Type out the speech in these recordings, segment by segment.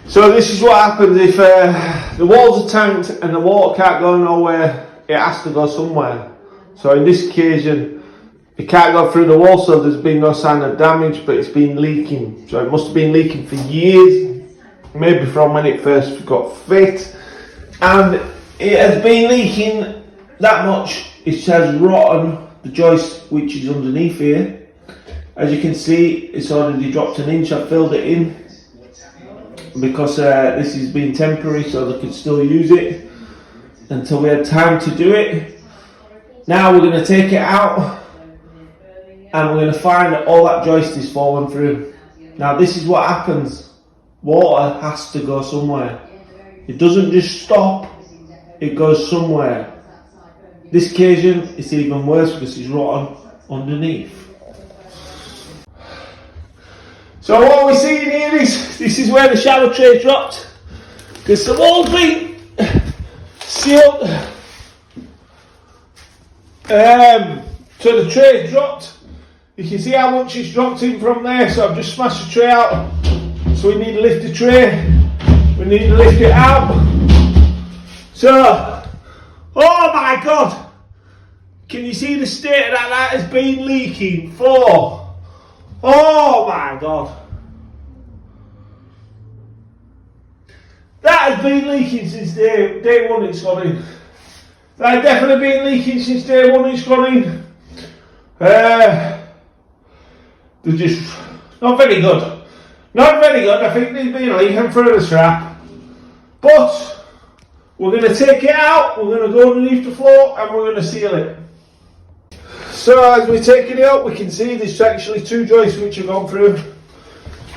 So this is what happens if the walls are tanked and the water can't go nowhere. It has to go somewhere. So in this occasion, it can't go through the wall, so there's been no sign of damage, but it's been leaking. So it must have been leaking for years, maybe from when it first got fit. And it has been leaking that much, it has rotten the joist which is underneath here. As you can see, it's already dropped an inch. I filled it in because this has been temporary, so they could still use it until we had time to do it. Now we're going to take it out and we're going to find that all that joist is fallen through. Now this is what happens. Water has to go somewhere. It doesn't just stop, it goes somewhere. This occasion it's even worse because it's rotten underneath. So what we're seeing here is, this is where the shower tray dropped, because the wall's been sealed. So the tray dropped. You can see how much it's dropped in from there, so I've just smashed the tray out. So we need to lift the tray, we need to lift it out. So, oh my God! Can you see the state that has been leaking for? Oh my God! That has been leaking since day one it's gone in. That has definitely been leaking since day one it's gone in. They're just not very good. Not very good. I think there's been a leak and through the strap. But we're going to take it out, we're going to go underneath the floor and we're going to seal it. So as we're taking it up, we can see there's actually two joists which have gone through.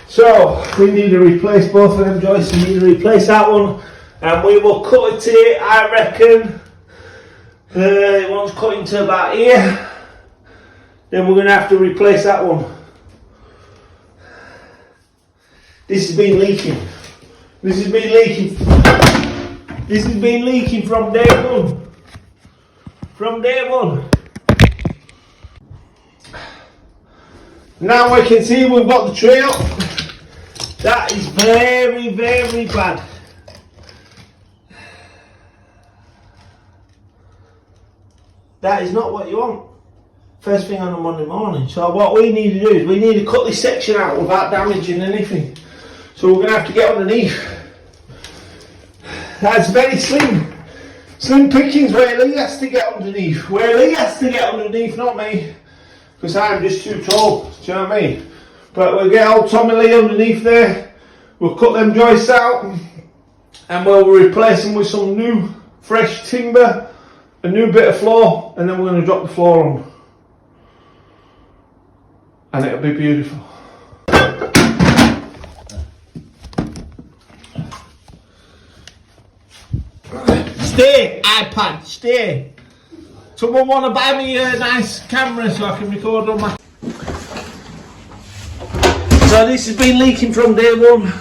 So we need to replace both of them joists. We need to replace that one, and we will cut it here. I reckon one's cut into about here. Then we're going to have to replace that one. This has been leaking. This has been leaking. This has been leaking from day one. From day one. Now we can see we've got the tray up. That is very, very bad. That is not what you want first thing on a Monday morning. So what we need to do is we need to cut this section out without damaging anything. So we're going to have to get underneath. That's very slim. Slim pickings where Lee has to get underneath. Where Lee has to get underneath, not me. Because I'm just too tall, do you know what I mean? But we'll get old Tommy Lee underneath there, we'll cut them joists out, and we'll replace them with some new, fresh timber, a new bit of floor, and then we're going to drop the floor on. And it'll be beautiful. Stay, iPad, stay. Someone want to buy me a nice camera so I can record on my... So this has been leaking from day one.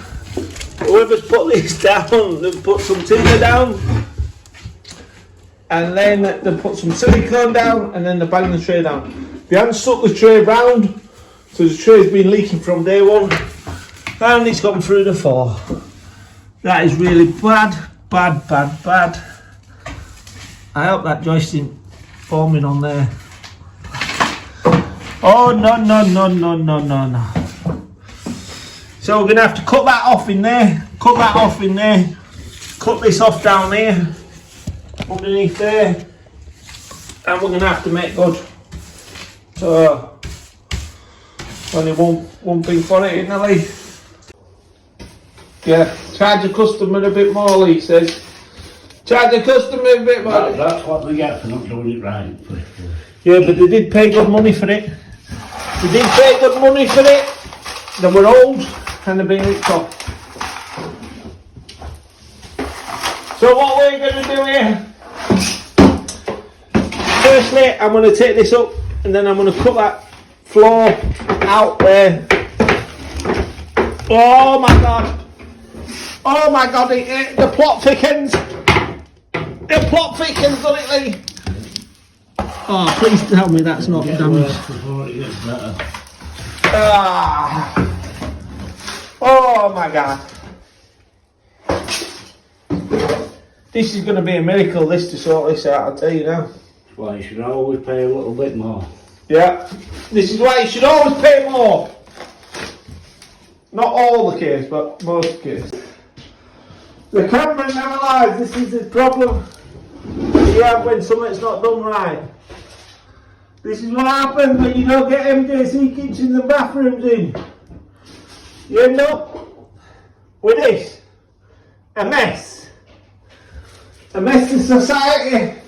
Whoever's put this down, they've put some timber down, and then they put some silicone down, and then they bang the tray down. They haven't stuck the tray round, so the tray's been leaking from day one, and it's gone through the floor. That is really bad, bad, bad, bad. I hope that joist isn't forming on there. Oh no, no, no, no, no, no, no. So we're going to have to cut that off in there, cut that off in there, cut this off down here, underneath there, and we're going to have to make good. So, only one thing for it, isn't it, Lee? Yeah, charge the customer a bit more, Lee says. Charge the customer a bit more. That's what we get for not doing it right. Yeah, but they did pay good money for it. They did pay good money for it. They were old and they've been ripped off. So what we're going to do here, firstly I'm going to take this up and then I'm going to cut that floor out there. Oh my God. Oh my God, the plot thickens. The plot thickens, doesn't it, Lee? Oh, please tell me that's not damaged. Before it gets better. Ah. Oh my God. This is going to be a miracle, this, to sort this out, I'll tell you now. Well, you should always pay a little bit more. Yeah, this is why you should always pay more. Not all the case, but most case. The camera never lies, this is the problem you have when something's not done right. This is what happens when you don't get MJC kitchens and bathrooms in. You end up with this. A mess. A mess to society.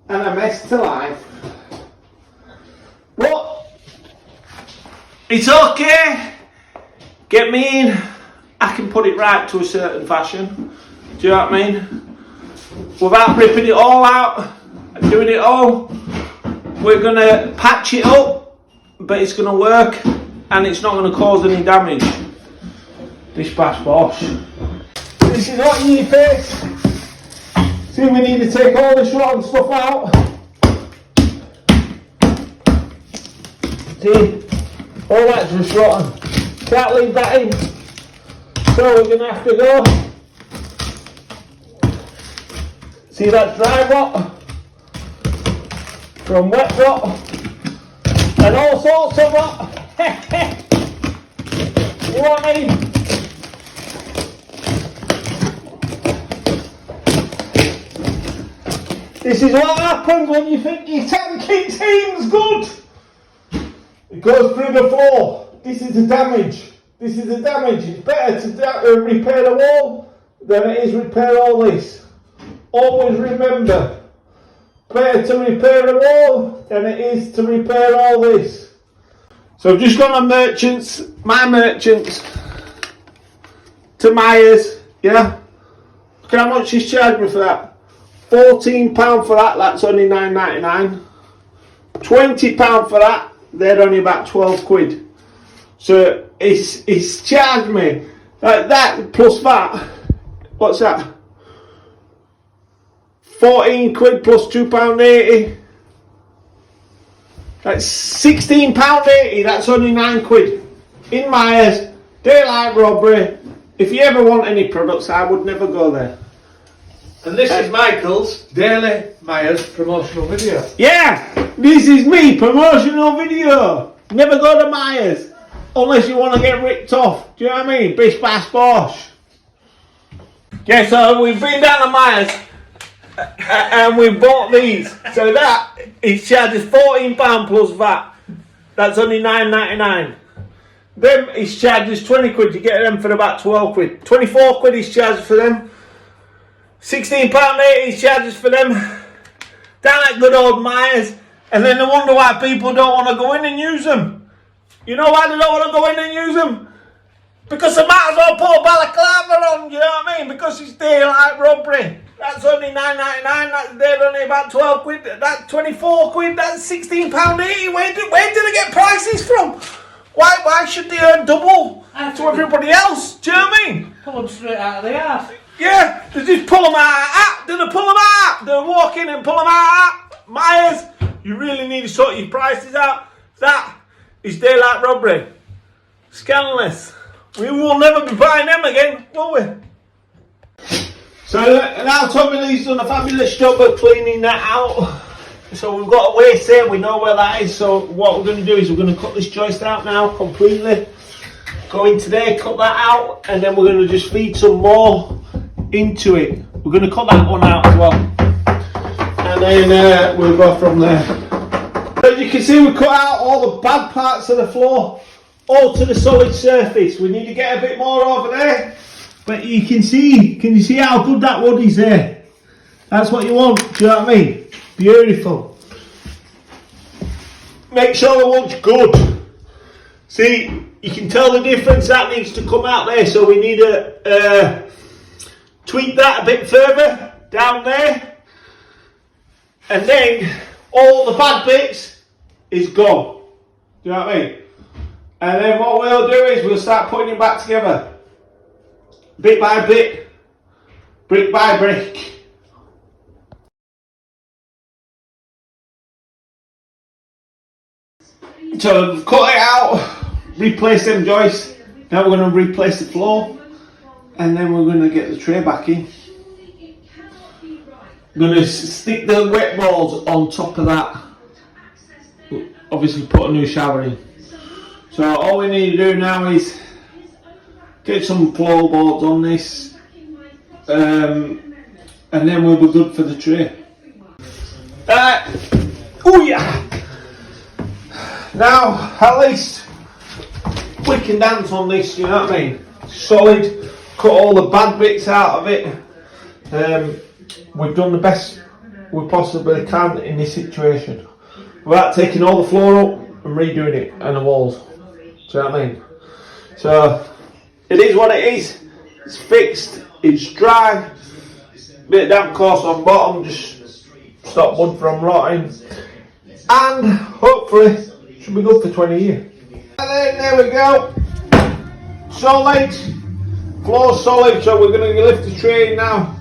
And a mess to life. But it's okay. Get me in. I can put it right to a certain fashion. Do you know what I mean? Without ripping it all out and doing it all. We're going to patch it up, but it's going to work and it's not going to cause any damage. Dish bash bosh. This is what you face. See, we need to take all this rotten stuff out. See, all that's just rotten. Can't leave that in. So we're going to have to go. See that dry rot from wet rot and all sorts of rot. You know what I mean? This is what happens when you think your kitchen's good. It goes through the floor. This is the damage. This is the damage. It's better to repair the wall than it is repair all this. Always remember, better to repair the wall than it is to repair all this. So I've just gone on my merchants, to Myers, yeah? Look how much she's charged me for that. £14 for that, that's only £9.99. £20 for that, they're only about 12 quid. So it's charged me like that plus that. What's that? 14 quid plus £2.80. That's £16.80. That's only 9 quid. In Myers, daylight robbery. If you ever want any products, I would never go there. And this is Michael's daily Myers promotional video. Yeah, this is me promotional video. Never go to Myers unless you want to get ripped off. Do you know what I mean? Bish bash bosh. Yeah, so we've been down to Myers and we bought these. So that it charges £14 plus VAT. That's only £9.99. Them it charges 20 quid. You get them for about 12 quid. 24 quid is charged for them. £16.80 is charges for them. Down at good old Myers. And then they wonder why people don't want to go in and use them. You know why they don't want to go in and use them? Because they might as well put a balaclava on, you know what I mean? Because it's daylight robbery. That's only £9.99, they're only about 12 quid, that's 24 quid, that's £16.80. Where do they get prices from? Why should they earn double to everybody else? Do you know what I mean? Pull them straight out of the arse. Yeah, they just pull them out. Do they pull them out? They walk in and pull them out. Myers, you really need to sort your prices out. That is daylight robbery. Scandalous. We will never be buying them again, will we? So now Tommy Lee's done a fabulous job of cleaning that out. So we've got a waste there, we know where that is. So what we're going to do is we're going to cut this joist out now completely. Go into there, cut that out, and then we're going to just feed some more into it. We're going to cut that one out as well. And then we'll go from there. As you can see, we cut out all the bad parts of the floor, all to the solid surface. We need to get a bit more over there. But you can you see how good that wood is there? That's what you want, do you know what I mean? Beautiful. Make sure the wood's good. See, you can tell the difference that needs to come out there, so we need to tweak that a bit further down there. And then all the bad bits is gone. Do you know what I mean? And then what we'll do is we'll start putting it back together. Bit by bit, brick by brick. So cut it out, replace them joists. Now we're going to replace the floor. and then we're going to get the tray back in. Going to stick the wet balls on top of that. Obviously put a new shower in. So all we need to do now is get some floorboards on this, and then we'll be good for the tray. Oh yeah! Now at least we can dance on this, you know what I mean? Solid, cut all the bad bits out of it. We've done the best we possibly can in this situation without taking all the floor up and redoing it and the walls. Do you know what I mean? So it is what it is. It's fixed, it's dry, bit of damp course on bottom, just stop wood from rotting, and hopefully should be good for 20 years. And then there we go, solid, floor solid. So we're going to lift the tray now,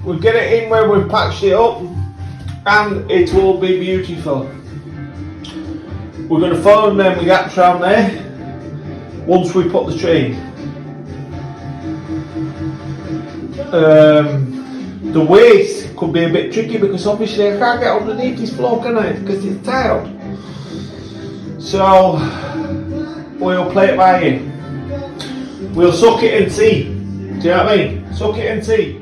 we'll get it in where we've patched it up, and it will be beautiful. We're going to fill in them the gaps around there once we put the tray in. The waist could be a bit tricky because obviously I can't get underneath this floor, can I? Because it's tiled. So we'll play it by ear. We'll suck it and see. Do you know what I mean? Suck it and see.